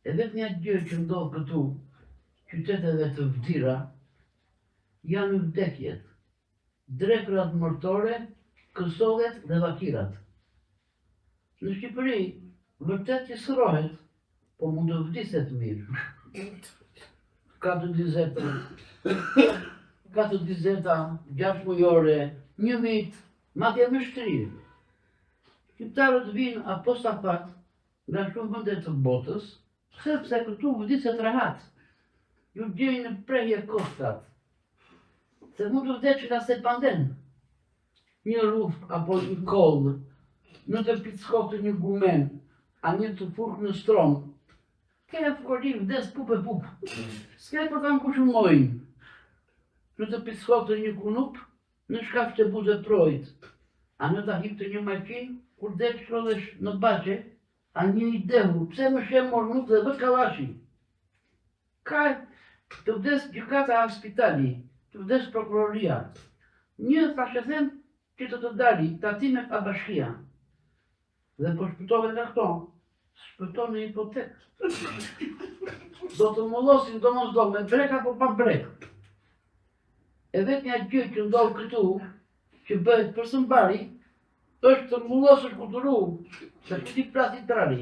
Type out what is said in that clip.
E vetë një gjë që ndodhë këtu, qyteteve të vdira, janë vdekjet, drekrat mortore, kësollet dhe vakirat. Në Shqipëri, vërtet që sërohet, po mund të vdiset mirë. Ka të dizeta, 6 mujore, 1 vit, madje më shtrirë. Shqiptarët vinë apostafat nga shumë vende të botës, sepse këtu vdiset rehat. Ju gjejnë në prehje kostat. Se mund të vdesh nga se panden. Një rruf apo një kollë, në të pickot të një gumen, a një të furk në strom. Kene fukori vdes pup e pup. S'ke për ta nkushumojnë. Në të pickot të një kunup, në shkaf të buze projt. A në të hip të një maqin, kur dhe shkodhesh në bache, a një i dehu, pse më shem mornuk dhe vë kalashi. Ka të vdes gjykata a spitali, të vdes prokuroria. Një thashethem që të dali, tatimet a bashkia. Dhe po shpëtove nga këto, shpëton në hipotek. Do të mullosin do mos do, me brek apo pa brek. E vetë një gjë që ndodhë këtu, që bëhet për sëmbari, është të mullosër kuturu, se këti prati trari.